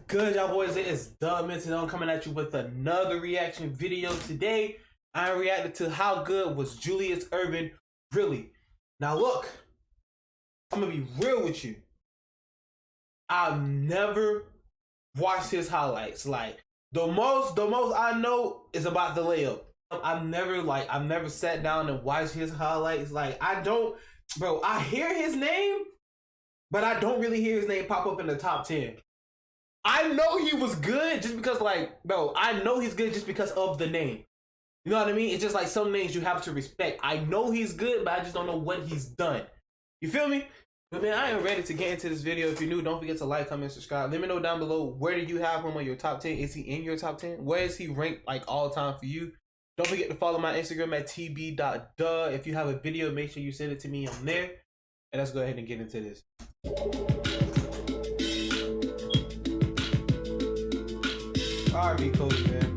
good, y'all boys? It is Dub Minton. I'm coming at you with another reaction video. Today, I reacted to how good was Julius Erving really. Now look, I'm gonna be real with you. I've never watched his highlights. Like the most I know is about the layup. I've never sat down and watched his highlights. Like I don't, bro. I hear his name, but I don't really hear his name pop up in the top 10. I know he was good just because, like, bro, I know he's good just because of the name. You know what I mean? It's just like some names you have to respect. I know he's good, but I just don't know what he's done. You feel me? But man, I am ready to get into this video. If you're new, don't forget to like, comment, subscribe. Let me know down below, where do you have him on your top 10? Is he in your top 10? Where is he ranked like all time for you? Don't forget to follow my Instagram at tb.duh. If you have a video, make sure you send it to me on there. And let's go ahead and get into this. RB Kobe, man.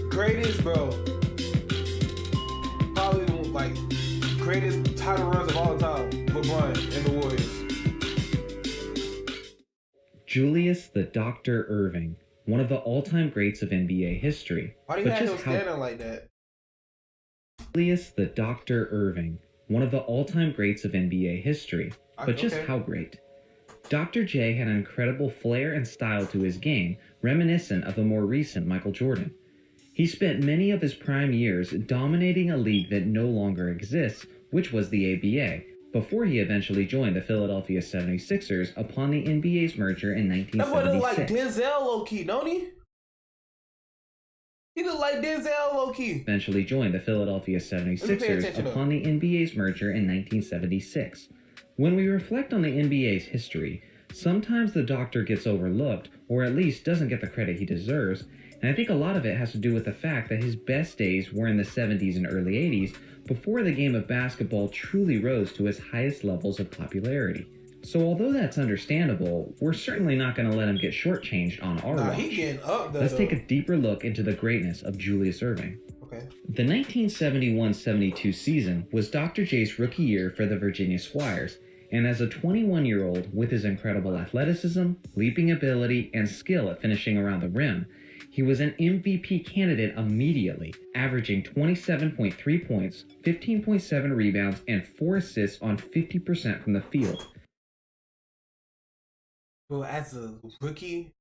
Greatest, bro. Probably like greatest title runs of all time. LeBron and the Warriors. Julius the Dr. Erving, one of the all-time greats of NBA history. Why do you have him standing like that? Julius the Dr. Erving, one of the all-time greats of NBA history. But just how great? Dr. J had an incredible flair and style to his game, reminiscent of the more recent Michael Jordan. He spent many of his prime years dominating a league that no longer exists, which was the ABA, before he eventually joined the Philadelphia 76ers upon the NBA's merger in 1976. That boy look like Denzel low-key, don't he? He look like Denzel low-key. Eventually joined the Philadelphia 76ers upon the NBA's merger in 1976. When we reflect on the NBA's history, sometimes the Doctor gets overlooked, or at least doesn't get the credit he deserves, and I think a lot of it has to do with the fact that his best days were in the 70s and early 80s, before the game of basketball truly rose to its highest levels of popularity. So although that's understandable, we're certainly not going to let him get shortchanged on our watch. He getting up there, Let's take a deeper look into the greatness of Julius Erving. Okay. The 1971-72 season was Dr. J's rookie year for the Virginia Squires, and as a 21-year-old with his incredible athleticism, leaping ability, and skill at finishing around the rim, he was an MVP candidate immediately, averaging 27.3 points, 15.7 rebounds, and 4 assists on 50% from the field. Bro, as a rookie,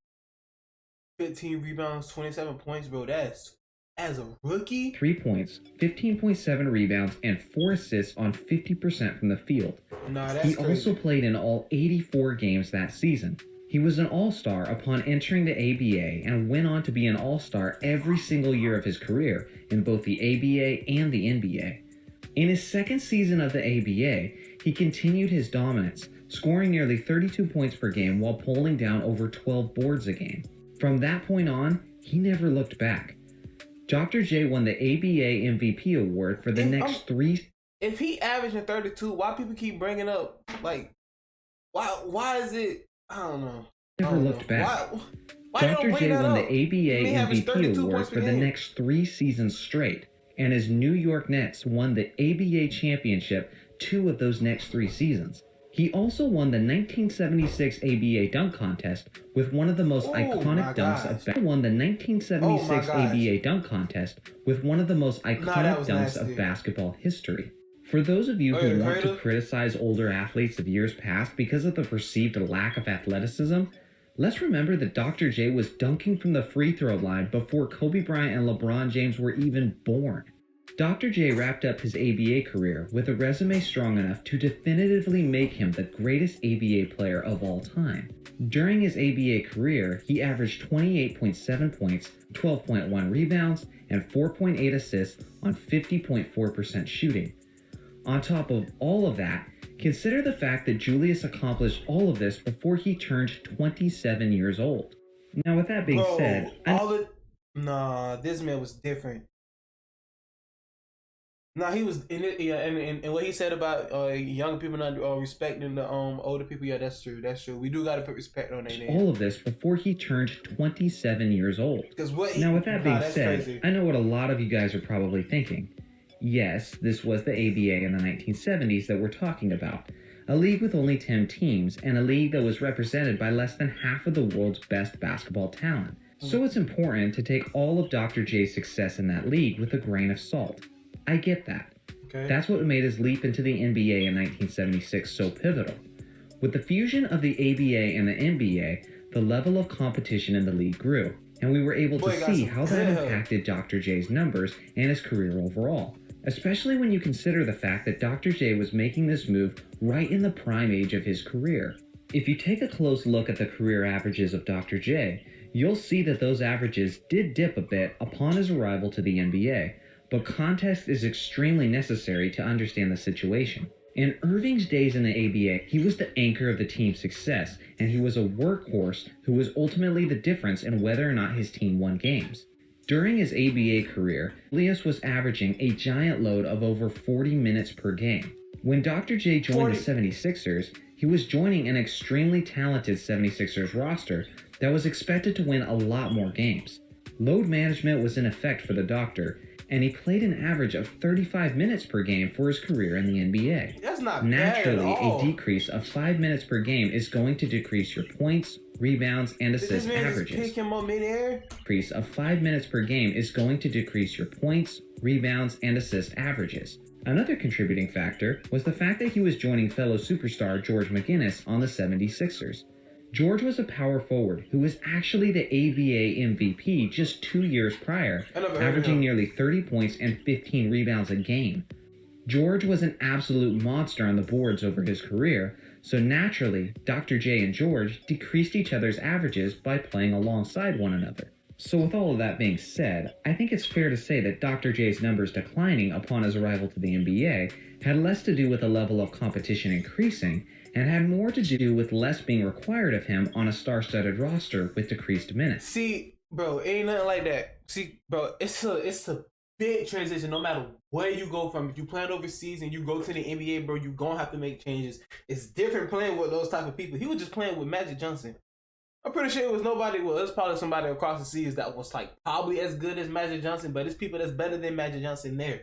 15 rebounds, 27 points, bro, that's... As a rookie? 3 points, 15.7 rebounds, and 4 assists on 50% from the field. Nah, that's crazy. He also played in all 84 games that season. He was an All-Star upon entering the ABA and went on to be an All-Star every single year of his career in both the ABA and the NBA. In his second season of the ABA, he continued his dominance, scoring nearly 32 points per game while pulling down over 12 boards a game. From that point on, he never looked back. Dr. J won the ABA MVP award for the next 3... If he averaging 32, why people keep bringing up, like, why is it... I don't know. Never looked back. Why Dr. J won the ABA MVP award for the next 3 seasons straight, and his New York Nets won the ABA championship 2 of those next 3 seasons. He also won the 1976 ABA dunk contest with one of the most iconic dunks of basketball history. For those of you who want to criticize older athletes of years past because of the perceived lack of athleticism, let's remember that Dr. J was dunking from the free throw line before Kobe Bryant and LeBron James were even born. Dr. J wrapped up his ABA career with a resume strong enough to definitively make him the greatest ABA player of all time. During his ABA career, he averaged 28.7 points, 12.1 rebounds, and 4.8 assists on 50.4% shooting. On top of all of that, consider the fact that Julius accomplished all of this before he turned 27 years old. Now with that being said... Nah, this man was different. No, he was in it, yeah, and what he said about young people not respecting the older people, yeah, that's true. That's true. We do gotta put respect on their name. All of this before he turned 27 years old. Now, with that being said, crazy. I know what a lot of you guys are probably thinking. Yes, this was the ABA in the 1970s that we're talking about. a league with only 10 teams, and a league that was represented by less than half of the world's best basketball talent. So it's important to take all of Dr. J's success in that league with a grain of salt. I get that. Okay. That's what made his leap into the NBA in 1976 so pivotal. With the fusion of the ABA and the NBA, the level of competition in the league grew, and we were able to see how that impacted Dr. J's numbers and his career overall, especially when you consider the fact that Dr. J was making this move right in the prime age of his career. If you take a close look at the career averages of Dr. J, you'll see that those averages did dip a bit upon his arrival to the NBA, but context is extremely necessary to understand the situation. In Erving's days in the ABA, he was the anchor of the team's success, and he was a workhorse who was ultimately the difference in whether or not his team won games. During his ABA career, Julius was averaging a giant load of over 40 minutes per game. When Dr. J joined the 76ers, he was joining an extremely talented 76ers roster that was expected to win a lot more games. Load management was in effect for the Doctor, and he played an average of 35 minutes per game for his career in the NBA. That's not Naturally, bad at all. a decrease of 5 minutes per game is going to decrease your points, rebounds, and assist averages. Pick him up midair? Decrease of 5 minutes per game is going to decrease your points, rebounds, and assist averages. Another contributing factor was the fact that he was joining fellow superstar George McGinnis on the 76ers. George was a power forward who was actually the ABA MVP just 2 years prior, averaging nearly 30 points and 15 rebounds a game. George was an absolute monster on the boards over his career, so naturally, Dr. J and George decreased each other's averages by playing alongside one another. So with all of that being said, I think it's fair to say that Dr. J's numbers declining upon his arrival to the NBA had less to do with the level of competition increasing and had more to do with less being required of him on a star-studded roster with decreased minutes. See, bro, it ain't nothing like that. See, bro, it's a big transition no matter where you go from. If you playing overseas and you go to the NBA, bro, you gonna have to make changes. It's different playing with those type of people. He was just playing with Magic Johnson. I'm pretty sure it was nobody. Well, it's probably somebody across the seas that was like probably as good as Magic Johnson, but it's people that's better than Magic Johnson there.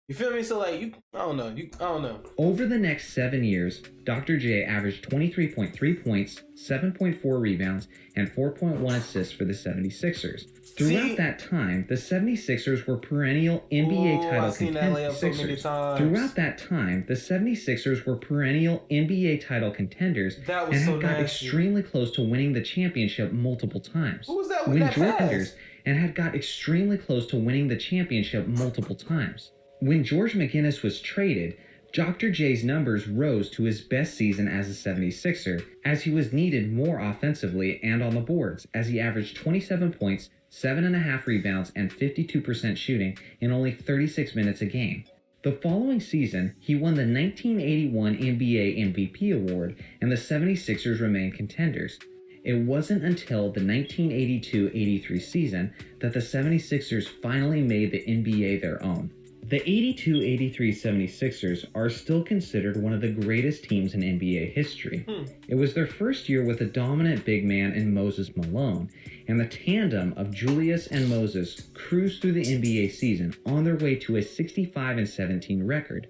You feel me? So like, I don't know. Over the next 7 years, Dr. J averaged 23.3 points, 7.4 rebounds, and 4.1 assists for the 76ers. Throughout that time, the 76ers were perennial NBA title contenders. Throughout that time, the 76ers were perennial NBA title contenders and had got extremely close to winning the championship multiple times. Who was that with that pass? And had got extremely close to winning the championship multiple times. When George McGinnis was traded, Dr. J's numbers rose to his best season as a 76er, as he was needed more offensively and on the boards, as he averaged 27 points, 7.5 rebounds, and 52% shooting in only 36 minutes a game. The following season, he won the 1981 NBA MVP award, and the 76ers remained contenders. It wasn't until the 1982-83 season that the 76ers finally made the NBA their own. The 82-83 76ers are still considered one of the greatest teams in NBA history. It was their first year with a dominant big man in Moses Malone, and the tandem of Julius and Moses cruised through the NBA season on their way to a 65-17 record.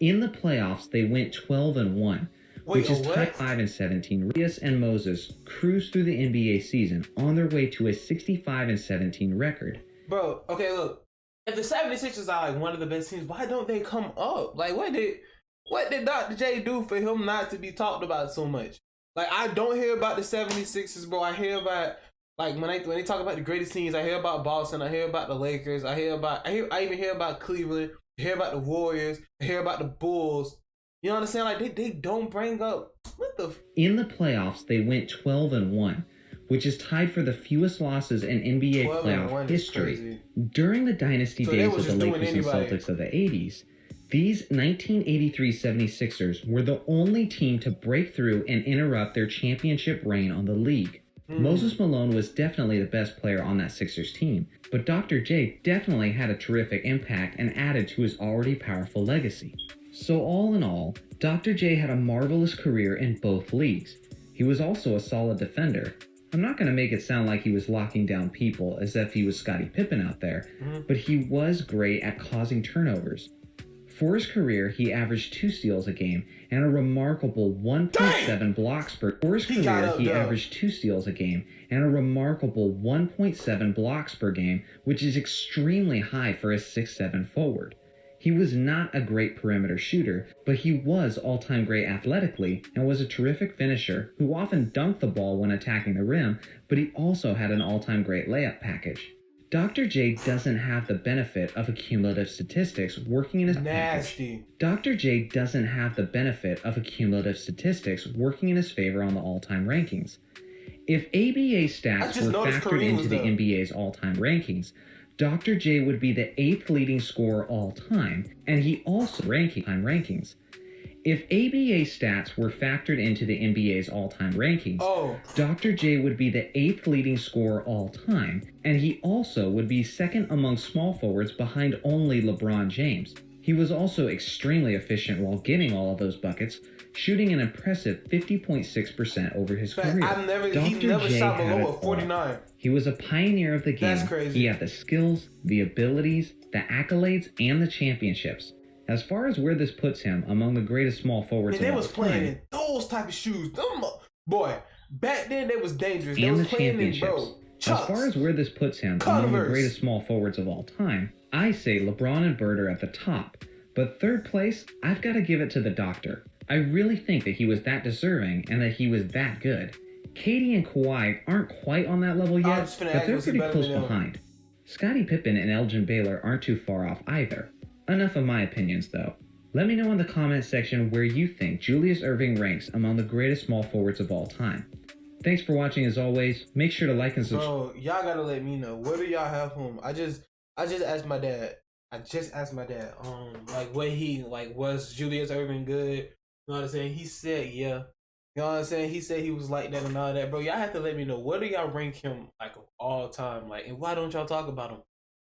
In the playoffs, they went 12-1, which is tied 5-17. Julius and Moses cruised through the NBA season on their way to a 65-17 record. Bro, okay, look. If the 76ers are like one of the best teams, why don't they come up? Like, what did Dr. J do for him not to be talked about so much? Like, I don't hear about the 76ers, bro. I hear about, like, when they talk about the greatest teams, I hear about Boston, I hear about the Lakers, I even hear about Cleveland, I hear about the Warriors, I hear about the Bulls. You know what I'm saying? Like, they don't bring up, what the... In the playoffs, they went 12-1. Which is tied for the fewest losses in NBA playoff history. During the dynasty days of the Lakers and Celtics of the 80s, these 1983 76ers were the only team to break through and interrupt their championship reign on the league. Moses Malone was definitely the best player on that Sixers team, but Dr. J definitely had a terrific impact and added to his already powerful legacy. So all in all, Dr. J had a marvelous career in both leagues. He was also a solid defender. I'm not going to make it sound like he was locking down people as if he was Scottie Pippen out there, but he was great at causing turnovers. For his career, he averaged 2 steals a game and a remarkable 1.7 blocks per. For his career, he averaged 2 steals a game and a remarkable 1.7 blocks per game, which is extremely high for a 6'7" forward. He was not a great perimeter shooter, but he was all-time great athletically and was a terrific finisher who often dunked the ball when attacking the rim, but he also had an all-time great layup package. Dr. J doesn't have the benefit of accumulative statistics working in his package. Dr. J doesn't have the benefit of accumulative statistics working in his favor on the all-time rankings. If ABA stats were factored into the NBA's all-time rankings, Dr. J would be the 8th leading scorer all-time, and he also rankings. If ABA stats were factored into the NBA's all-time rankings, Dr. J would be the 8th leading scorer all-time, and he also would be second among small forwards behind only LeBron James. He was also extremely efficient while getting all of those buckets, shooting an impressive 50.6% over his career. He never shot below a 49. He was a pioneer of the game. That's crazy. He had the skills, the abilities, the accolades, and the championships. As far as where this puts him among the greatest small forwards of all time, they was playing in those type of shoes. Boy, back then they was dangerous. They and was the playing championships. in, Chucks, as far as where this puts him among the greatest small forwards of all time, I say LeBron and Bird are at the top. But third place, I've got to give it to the Doctor. I really think that he was that deserving and that he was that good. KD and Kawhi aren't quite on that level yet, but they're pretty close behind. Scottie Pippen and Elgin Baylor aren't too far off either. Enough of my opinions, though. Let me know in the comments section where you think Julius Erving ranks among the greatest small forwards of all time. Thanks for watching as always. Make sure to like and subscribe. Bro, y'all gotta let me know. Where do y'all have him? I just asked my dad. Was Julius Erving good? You know what I'm saying? He said, yeah. You know what I'm saying? He said he was like that and all that. Bro, y'all have to let me know. Where do y'all rank him, like, of all time? Like, and why don't y'all talk about him?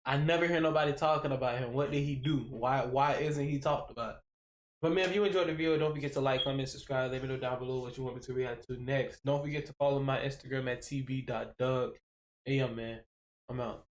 I never hear nobody talking about him. What did he do? Why isn't he talked about? But man, if you enjoyed the video, don't forget to like, comment, subscribe. Let me know down below what you want me to react to next. Don't forget to follow my Instagram at tb.doug. Hey, man. I'm out.